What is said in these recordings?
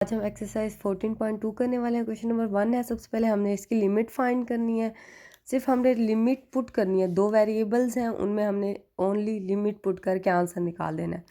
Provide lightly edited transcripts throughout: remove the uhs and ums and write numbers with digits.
आज हम एक्सरसाइज 14.2 करने वाले हैं। क्वेश्चन नंबर 1 है। सबसे पहले हमने इसकी लिमिट फाइंड करनी है। सिर्फ हमने लिमिट पुट करनी है। दो वेरिएबल्स हैं, उनमें हमने ओनली लिमिट पुट करके आंसर निकाल देना है।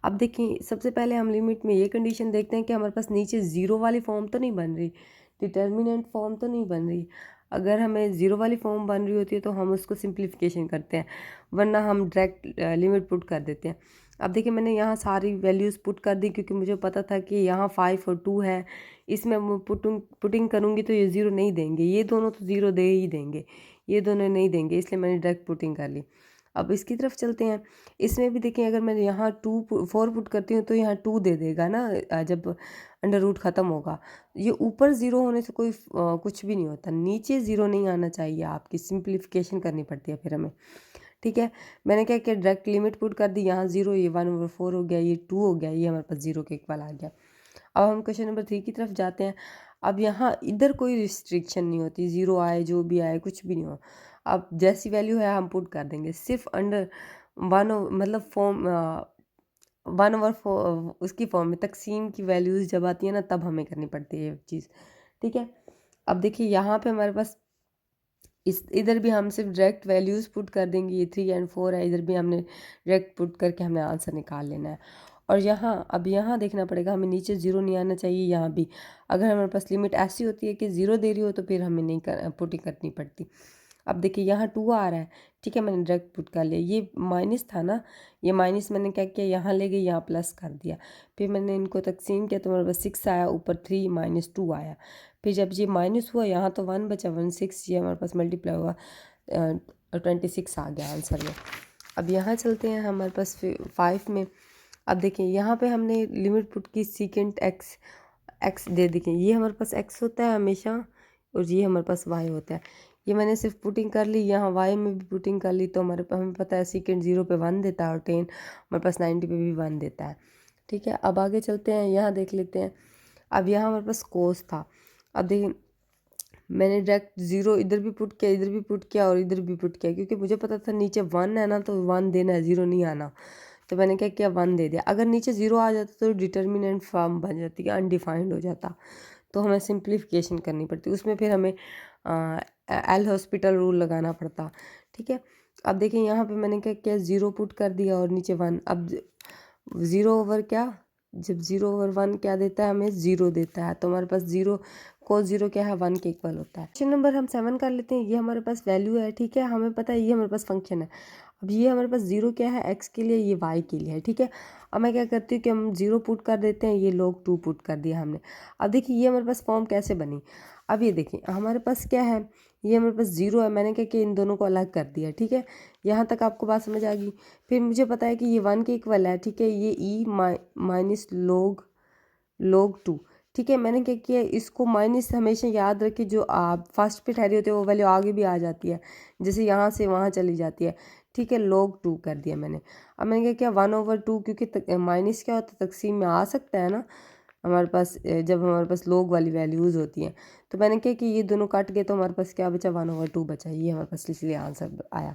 अब देखिए, सबसे पहले हम लिमिट में ये कंडीशन देखते हैं कि हमारे पास नीचे ज़ीरो वाली फॉर्म तो नहीं बन रही, डिटर्मिनेंट फॉर्म तो नहीं बन रही। अगर हमें ज़ीरो वाली फॉर्म बन रही होती है तो हम उसको सिंप्लीफिकेशन करते हैं, वरना हम डायरेक्ट लिमिट पुट कर देते हैं। अब देखिए, मैंने यहाँ सारी वैल्यूज़ पुट कर दी क्योंकि मुझे पता था कि यहाँ 5 और 2 है। इसमें मैं पुटिंग करूँगी तो ये ज़ीरो नहीं देंगे, ये दोनों तो ज़ीरो दे ही देंगे, ये दोनों नहीं देंगे, इसलिए मैंने डायरेक्ट पुटिंग कर ली। अब इसकी तरफ चलते हैं। इसमें भी देखिए, अगर मैं यहाँ 4 पुट करती हूँ तो यहाँ 2 दे देगा ना, जब अंडर रूट ख़त्म होगा। ये ऊपर ज़ीरो होने से कोई कुछ भी नहीं होता, नीचे ज़ीरो नहीं आना चाहिए, आपकी सिंप्लीफिकेशन करनी पड़ती है फिर हमें। ठीक है, मैंने क्या किया, डायरेक्ट लिमिट पुट कर दी। यहाँ 0, ये 1/4 हो गया, ये 2 हो गया, ये हमारे पास 0 के इक्वल आ गया। अब हम क्वेश्चन नंबर 3 की तरफ जाते हैं। अब यहाँ इधर कोई रिस्ट्रिक्शन नहीं होती, 0 आए जो भी आए कुछ भी नहीं हो। अब जैसी वैल्यू है हम पुट कर देंगे, सिर्फ अंडर वन मतलब फॉर्म 1/4 उसकी फॉर्म में तकसीम की वैल्यूज़ जब आती है ना, तब हमें करनी पड़ती है ये चीज़। ठीक है, अब देखिए यहाँ पे हमारे पास इधर भी हम सिर्फ डायरेक्ट वैल्यूज़ पुट कर देंगे। ये 3 और 4 है, इधर भी हमने डायरेक्ट पुट करके हमें आंसर निकाल लेना है। और यहाँ अब यहाँ देखना पड़ेगा, हमें नीचे ज़ीरो नहीं आना चाहिए। यहाँ भी अगर हमारे पास लिमिट ऐसी होती है कि ज़ीरो दे रही हो तो फिर हमें नहीं पुटिंग करनी पड़ती। अब देखिए, यहाँ 2 आ रहा है, ठीक है, मैंने डायरेक्ट पुट कर लिया। ये माइनस था ना, ये माइनस मैंने क्या किया, यहाँ ले गई, यहाँ प्लस कर दिया। फिर मैंने इनको तकसीम किया तो मेरे पास 6 आया, ऊपर 3 -2 आया। फिर जब ये माइनस हुआ, यहाँ तो 1 बचा, 16, ये हमारे पास मल्टीप्लाई हुआ, 26 आ गया आंसर में। अब यहाँ चलते हैं हमारे पास 5 में। अब देखिए, यहाँ पे हमने लिमिट पुट की, सीकेंट एक्स दे देखिए, ये हमारे पास एक्स होता है हमेशा और ये हमारे पास वाई होता है। ये मैंने सिर्फ पुटिंग कर ली, यहाँ वाई में भी पुटिंग कर ली, तो हमें पता है सीकेंट 0 पे 1 देता है और 10 हमारे पास 90 पे भी 1 देता है। ठीक है, अब आगे चलते हैं, यहाँ देख लेते हैं। अब यहाँ हमारे पास कोस था। अब देखिए, मैंने डायरेक्ट 0 इधर भी पुट किया, इधर भी पुट किया और इधर भी पुट किया, क्योंकि मुझे पता था नीचे 1 है ना, तो 1 देना है, 0 नहीं आना। तो मैंने क्या किया, 1 दे दिया। अगर नीचे 0 आ जाता तो डिटर्मिनेंट फॉर्म बन जाती है, अनडिफाइंड हो जाता, तो हमें सिंप्लीफिकेशन करनी पड़ती, उसमें फिर हमें एल हॉस्पिटल रूल लगाना पड़ता। ठीक है, अब देखिए, यहाँ पे मैंने क्या किया, 0 पुट कर दिया और नीचे 1। अब 0 ओवर क्या, जब 0 ओवर 1 क्या देता है, हमें 0 देता है, तो हमारे पास 0 को 0 क्या है, 1 के इक्वल होता है। क्वेश्चन नंबर हम 7 कर लेते हैं। ये हमारे पास वैल्यू है, ठीक है, हमें पता है ये हमारे पास फंक्शन है। अब ये हमारे पास 0 क्या है, x के लिए, ये y के लिए है। ठीक है, अब मैं क्या करती हूँ कि हम 0 पुट कर देते हैं, ये लोग 2 पुट कर दिया हमने। अब देखिए, ये हमारे पास फॉर्म कैसे बनी। अब ये देखिए, हमारे पास क्या है, ये हमारे पास 0 है, मैंने क्या किया, इन दोनों को अलग कर दिया। ठीक है, यहाँ तक आपको बात समझ आ गई। फिर मुझे पता है कि ये 1 के इक्वल है, ठीक है, ये e माइनस log 2। ठीक है, मैंने क्या किया, इसको माइनस हमेशा याद रखिए, जो आप फर्स्ट पे ठहरी होती है वो वैल्यू आगे भी आ जाती है, जैसे यहाँ से वहाँ चली जाती है। ठीक है, log 2 कर दिया मैंने। अब मैंने क्या किया, 1/2, क्योंकि माइनस क्या होता है, तकसीम में आ सकता है ना हमारे पास, जब हमारे पास लोग वाली वैल्यूज़ होती हैं। तो मैंने क्या कि ये दोनों कट गए, तो हमारे पास क्या बचा, 1/2 बचा, ये हमारे पास इसलिए आंसर आया।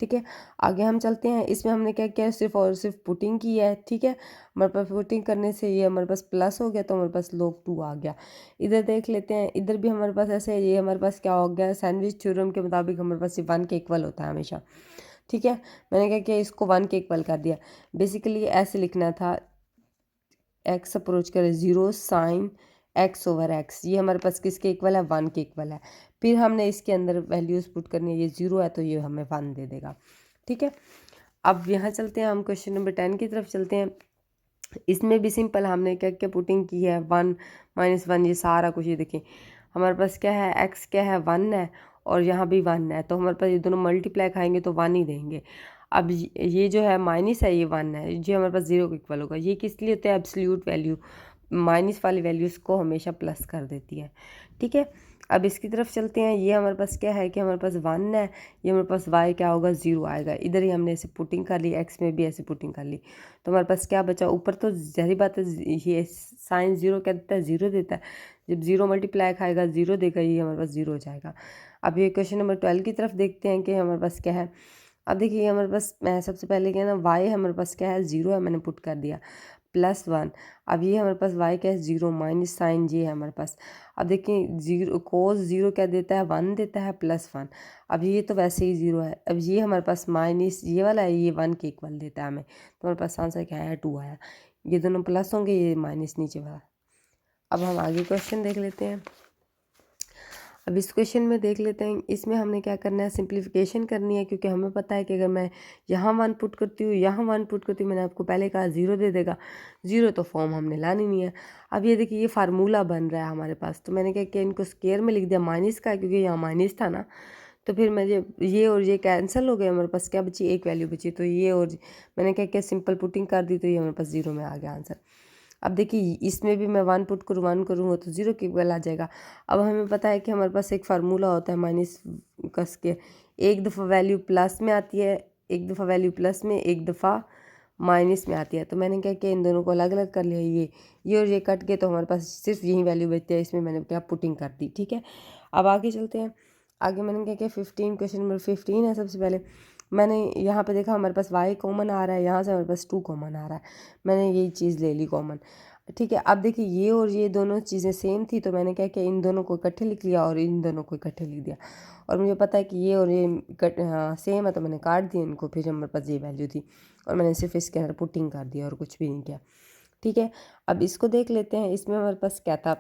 ठीक है, आगे हम चलते हैं। इसमें हमने क्या किया, सिर्फ और सिर्फ पुटिंग की है। ठीक है, हमारे पास पुटिंग करने से ये हमारे पास प्लस हो गया, तो हमारे पास log 2 आ गया। इधर देख लेते हैं, इधर भी हमारे पास ऐसे है, ये हमारे पास क्या हो गया, सैंडविच थ्योरम के मुताबिक हमारे पास ये 1 के इक्वल होता है हमेशा। ठीक है, मैंने क्या किया, इसको 1 के इक्वल कर दिया। बेसिकली ऐसे लिखना था, एक्स अप्रोच करे 0 साइन x/x, ये हमारे पास किसके इक्वल है, 1 के इक्वल है। फिर हमने इसके अंदर वैल्यूज़ पुट करनी है, ये 0 है तो ये हमें 1 दे देगा। ठीक है, अब यहाँ चलते हैं, हम क्वेश्चन नंबर 10 की तरफ चलते हैं। इसमें भी सिंपल, हमने क्या क्या पुटिंग की है, 1 -1, ये सारा कुछ। ये देखिए, हमारे पास क्या है, x क्या है, 1 है और यहाँ भी 1 है, तो हमारे पास ये दोनों मल्टीप्लाई खाएंगे तो 1 ही देंगे। अब ये जो है माइनस है, ये 1 है, जो हमारे पास 0 के इक्वल होगा। ये किस लिए होता है, एब्सोल्यूट वैल्यू माइनस वाली वैल्यूज़ को हमेशा प्लस कर देती है। ठीक है, अब इसकी तरफ चलते हैं। ये हमारे पास क्या है कि हमारे पास 1 है, ये हमारे पास y क्या होगा, 0 आएगा। इधर ही हमने ऐसे पुटिंग कर ली, x में भी ऐसे पुटिंग कर ली, तो हमारे पास क्या बचा, ऊपर तो जहरी बात है, ये साइन 0 क्या देता है, 0 देता है। जब 0 मल्टीप्लाई खाएगा 0 देगा, ये हमारे पास 0 हो जाएगा। अब ये क्वेश्चन नंबर 12 की तरफ देखते हैं कि हमारे पास क्या है। अब देखिए, हमारे पास मैं सबसे पहले क्या है ना, y हमारे पास क्या है, 0 है, मैंने पुट कर दिया। +1। अब ये हमारे पास y क्या है 0 माइनस साइन जे है हमारे पास। अब देखिए 0 कोस 0 क्या देता है 1 देता है +1। अब ये तो वैसे ही 0 है। अब ये हमारे पास माइनस ये वाला है ये 1 के इक्वल देता है हमें, तो हमारे पास आंसर क्या आया 2 आया। ये दोनों प्लस होंगे, ये माइनस नीचे वाला। अब हम आगे क्वेश्चन देख लेते हैं। अब इस क्वेश्चन में देख लेते हैं, इसमें हमने क्या करना है, सिंप्लीफिकेशन करनी है, क्योंकि हमें पता है कि अगर मैं यहाँ 1 पुट करती हूँ यहाँ 1 पुट करती हूँ, मैंने आपको पहले कहा 0 दे देगा, 0 तो फॉर्म हमने लानी नहीं है। अब ये देखिए ये फार्मूला बन रहा है हमारे पास, तो मैंने क्या किया इनको स्क्वायर में लिख दिया माइनस का, क्योंकि यहाँ माइनस था ना, तो फिर मुझे ये और ये कैंसिल हो गए, हमारे पास क्या बची एक वैल्यू बची, तो ये और मैंने क्या किया सिंपल पुटिंग कर दी, तो ये हमारे पास 0 में आ गया आंसर। अब देखिए इसमें भी मैं 1 पुट करूँ 1 करूँगा तो 0 के इक्वल आ जाएगा। अब हमें पता है कि हमारे पास एक फार्मूला होता है माइनस का स्क्वायर, एक दफ़ा वैल्यू प्लस में आती है, एक दफ़ा वैल्यू प्लस में, एक दफ़ा माइनस में आती है। तो मैंने क्या किया इन दोनों को अलग अलग कर लिया, ये और ये कट के, तो हमारे पास सिर्फ यही वैल्यू बचती है, इसमें मैंने क्या पुटिंग कर दी। ठीक है, अब आगे चलते हैं। आगे मैंने क्या किया 15 क्वेश्चन नंबर 15 है। सबसे पहले मैंने यहाँ पे देखा हमारे पास y कॉमन आ रहा है, यहाँ से हमारे पास 2 कॉमन आ रहा है, मैंने यही चीज़ ले ली कॉमन। ठीक है, अब देखिए ये और ये दोनों चीज़ें सेम थी, तो मैंने क्या किया इन दोनों को इकट्ठे लिख लिया और इन दोनों को इकट्ठे लिख दिया। और मुझे पता है कि ये और ये सेम है, तो मैंने काट दिया इनको, फिर हमारे पास ये वैल्यू थी और मैंने सिर्फ इसके अंदर पुटिंग कर दिया और कुछ भी नहीं किया। ठीक है, अब इसको देख लेते हैं, इसमें हमारे पास क्या था,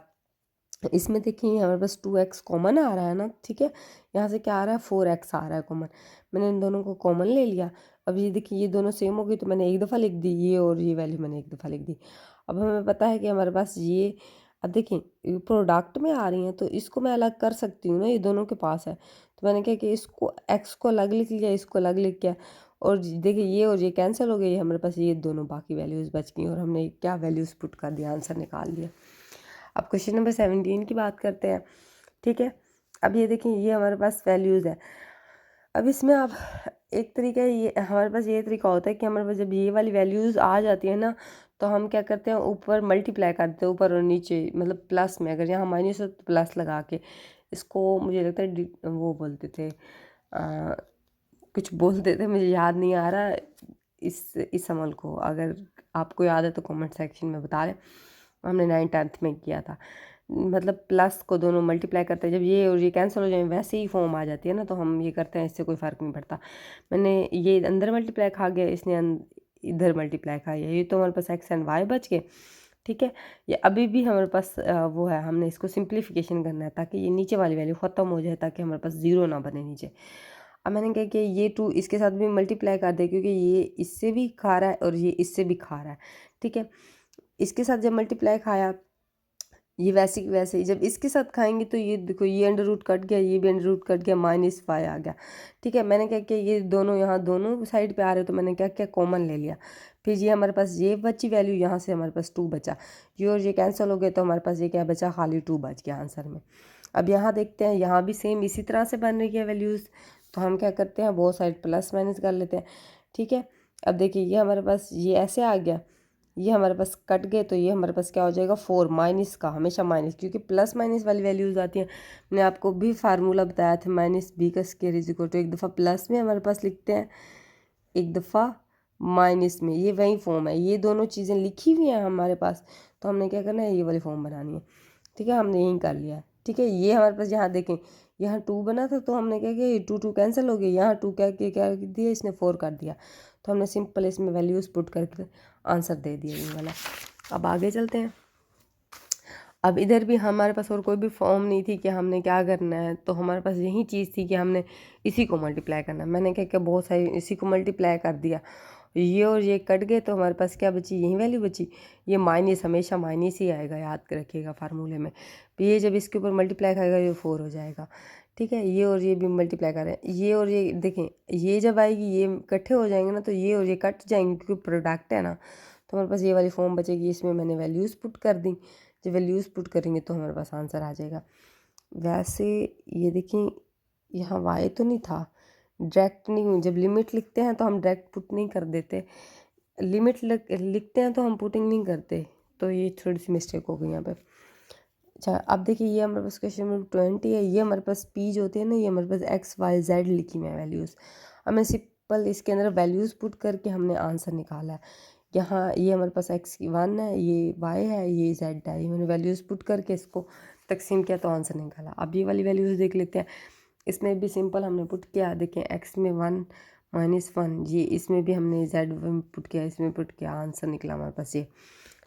इसमें देखिए हमारे पास 2x कॉमन आ रहा है ना। ठीक है, यहाँ से क्या आ रहा है 4x आ रहा है कॉमन, मैंने इन दोनों को कॉमन ले लिया। अब ये देखिए ये दोनों सेम हो गई, तो मैंने एक दफ़ा लिख दी ये और ये वैल्यू मैंने एक दफ़ा लिख दी। अब हमें पता है कि हमारे पास ये, अब देखिए प्रोडक्ट में आ रही हैं तो इसको मैं अलग कर सकती हूँ ना, ये दोनों के पास है, तो मैंने क्या कि इसको x को अलग लिख लिया, इसको अलग लिख किया, और देखिए ये और ये कैंसिल हो गई, हमारे पास ये दोनों बाकी वैल्यूज़ बच गई और हमने क्या वैल्यूज़ पुट कर दिया, आंसर निकाल दिया। अब क्वेश्चन नंबर 17 की बात करते हैं। ठीक है, अब ये देखिए ये हमारे पास वैल्यूज़ है। अब इसमें आप एक तरीका ये हमारे पास ये तरीका होता है कि हमारे पास जब ये वाली वैल्यूज़ आ जाती है ना, तो हम क्या करते हैं ऊपर मल्टीप्लाई कर देते हैं, ऊपर और नीचे, मतलब प्लस में, अगर यहाँ माइनस हो तो प्लस लगा के, इसको मुझे लगता है वो बोलते थे कुछ बोलते थे, मुझे याद नहीं आ रहा इस अमल को, अगर आपको याद है तो कमेंट सेक्शन में बता दें। हमने 9th-10th में किया था, मतलब प्लस को दोनों मल्टीप्लाई करते हैं, जब ये और ये कैंसिल हो जाए वैसे ही फॉर्म आ जाती है ना, तो हम ये करते हैं, इससे कोई फ़र्क नहीं पड़ता। मैंने ये अंदर मल्टीप्लाई खा गया, इसने इधर मल्टीप्लाई खा गया, ये तो हमारे पास x एंड y बच गए। ठीक है, ये अभी भी हमारे पास वो है, हमने इसको सिंप्लीफिकेशन करना है ताकि ये नीचे वाली वैल्यू ख़त्म हो जाए, ताकि हमारे पास 0 ना बने नीचे। अब मैंने क्या किया ये 2 इसके साथ भी मल्टीप्लाई कर दे, क्योंकि ये इससे भी खा रहा है और ये इससे भी खा रहा है। ठीक है, इसके साथ जब मल्टीप्लाई खाया, ये वैसे की वैसे ही जब इसके साथ खाएंगे, तो ये देखो ये अंडर रूट कट गया, ये भी अंडर रूट कट गया, -y आ गया। ठीक है, मैंने क्या किया ये दोनों यहाँ दोनों साइड पे आ रहे, तो मैंने क्या किया कॉमन ले लिया, फिर ये हमारे पास ये बची वैल्यू, यहाँ से हमारे पास 2 बचा, ये और ये कैंसिल हो गए, तो हमारे पास ये क्या बचा, खाली 2 बच गया आंसर में। अब यहाँ देखते हैं, यहाँ भी सेम इसी तरह से बन रही है वैल्यूज़, तो हम क्या करते हैं बहुत साइड प्लस माइनस कर लेते हैं। ठीक है, अब देखिए ये हमारे पास ये ऐसे आ गया, ये हमारे पास कट गए, तो ये हमारे पास क्या हो जाएगा 4 माइनस का, हमेशा माइनस, क्योंकि प्लस माइनस वाली वैल्यूज़ आती हैं। मैंने आपको भी फार्मूला बताया था -b का स्क्वायर इज इक्वल टू, एक दफ़ा प्लस में हमारे पास लिखते हैं, एक दफ़ा माइनस में, ये वही फॉर्म है, ये दोनों चीज़ें लिखी हुई हैं हमारे पास, तो हमने क्या करना है ये वाली फॉर्म बनानी है। ठीक है, हमने यही कर लिया है। ठीक है, ये हमारे पास यहाँ देखें, यहाँ 2 बना था, तो हमने क्या किया 2 कैंसिल हो गई, यहाँ 2 क्या दिया, इसने 4 कर दिया, तो हमने सिंपल इसमें वैल्यूज़ पुट करके आंसर दे दिया ये वाला। अब आगे चलते हैं। अब इधर भी हमारे पास और कोई भी फॉर्म नहीं थी कि हमने क्या करना है, तो हमारे पास यही चीज़ थी कि हमने इसी को मल्टीप्लाई करना है। मैंने क्या किया बहुत सारी इसी को मल्टीप्लाई कर दिया, ये और ये कट गए, तो हमारे पास क्या बची, यही वैल्यू बची। ये माइनस हमेशा माइनस ही आएगा, याद रखिएगा फार्मूले में। तो ये जब इसके ऊपर मल्टीप्लाई करेगा ये 4 हो जाएगा। ठीक है, ये और ये भी मल्टीप्लाई कर रहे हैं, ये और ये देखें, ये जब आएगी ये इकट्ठे हो जाएंगे ना, तो ये और ये कट जाएंगे, क्योंकि प्रोडक्ट है ना, तो हमारे पास ये वाली फॉर्म बचेगी, इसमें मैंने वैल्यूज़ पुट कर दी। जब वैल्यूज़ पुट करेंगे तो हमारे पास आंसर आ जाएगा। वैसे ये देखिए यहाँ y तो नहीं था, डायरेक्ट नहीं, जब लिमिट लिखते हैं तो हम डायरेक्ट पुट नहीं कर देते, लिमिट लिखते हैं तो हम पुटिंग नहीं करते, तो ये थोड़ी सी मिस्टेक हो गई यहाँ पे। अच्छा, अब देखिए ये हमारे पास क्वेश्चन नंबर 20 है, ये हमारे पास p जो होती है ना, ये हमारे पास x y z लिखी हुई है वैल्यूज़। हमें सिंपल इसके अंदर वैल्यूज़ पुट करके हमने आंसर निकाला है। यहाँ ये हमारे पास x की 1 है, ये y है, ये z है। ये मैंने वैल्यूज़ पुट करके इसको तकसीम किया तो आंसर निकाला। अब ये वाली वैल्यूज़ देख लेते हैं। इसमें भी सिंपल हमने पुट किया, देखें x में 1 -1, ये इसमें भी हमने z पुट किया, इसमें पुट किया, आंसर निकला हमारे पास ये,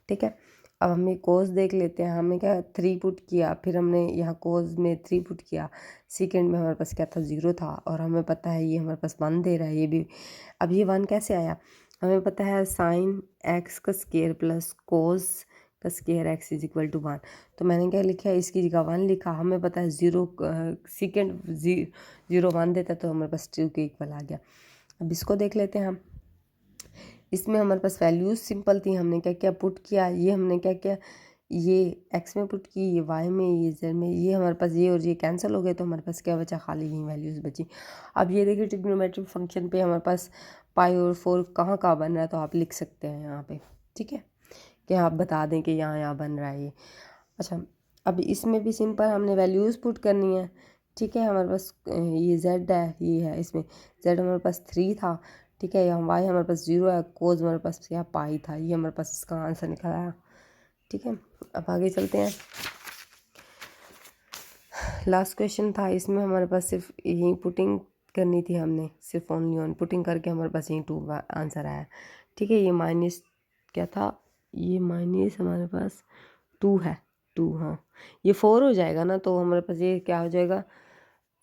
ठीक है। अब हमें कोस देख लेते हैं। हमने क्या 3 पुट किया, फिर हमने यहाँ कोस में 3 पुट किया, सेकेंड में हमारे पास क्या था 0 था, और हमें पता है ये हमारे पास 1 दे रहा है, ये भी। अब ये 1 कैसे आया, हमें पता है साइन x का स्केयर प्लस कोस का square x is equal to 1। तो मैंने क्या लिखा है, इसकी जगह 1 लिखा। हमें पता है 0 सेकेंड 0 1 देता तो हमारे पास 2 के इक्वल आ गया। अब इसको देख लेते हैं हम। इसमें हमारे पास वैल्यूज सिंपल थी, हमने क्या क्या पुट किया, ये हमने क्या क्या, ये x में पुट की, ये y में, ये z में, ये हमारे पास ये और ये कैंसिल हो गए तो हमारे पास क्या बचा, खाली यही वैल्यूज़ बची। अब ये देखिए ट्रिग्नोमेट्रिक फंक्शन पे हमारे पास पाई और 4 कहाँ कहाँ बन रहा है, तो आप लिख सकते हैं यहाँ पे, ठीक है, कि आप बता दें कि यहाँ यहाँ बन रहा है ये। अच्छा, अब इसमें भी सिंपल हमने वैल्यूज़ पुट करनी है, ठीक है। हमारे पास ये z है, ये है, इसमें z हमारे पास 3 था, ठीक है। यहाँ y हमारे पास 0 है, कोस हमारे पास क्या पाई था, ये हमारे पास इसका आंसर निकल आया, ठीक है। अब आगे चलते हैं। लास्ट क्वेश्चन था, इसमें हमारे पास सिर्फ यही पुटिंग करनी थी, हमने सिर्फ ओनली ऑन पुटिंग करके हमारे पास यही 2 आंसर आया, ठीक है। ये माइनस क्या था, ये माइनस हमारे पास 2 है, 2, हाँ, ये 4 हो जाएगा ना, तो हमारे पास ये क्या हो जाएगा,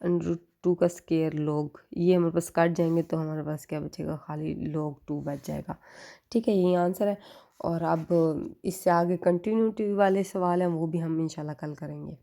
√2 का स्केयर log, ये हमारे पास कट जाएंगे तो हमारे पास क्या बचेगा, खाली log 2 बच जाएगा, ठीक है। यही आंसर है। और अब इससे आगे कंटिन्यूटी वाले सवाल हैं, वो भी हम इंशाल्लाह कल करेंगे।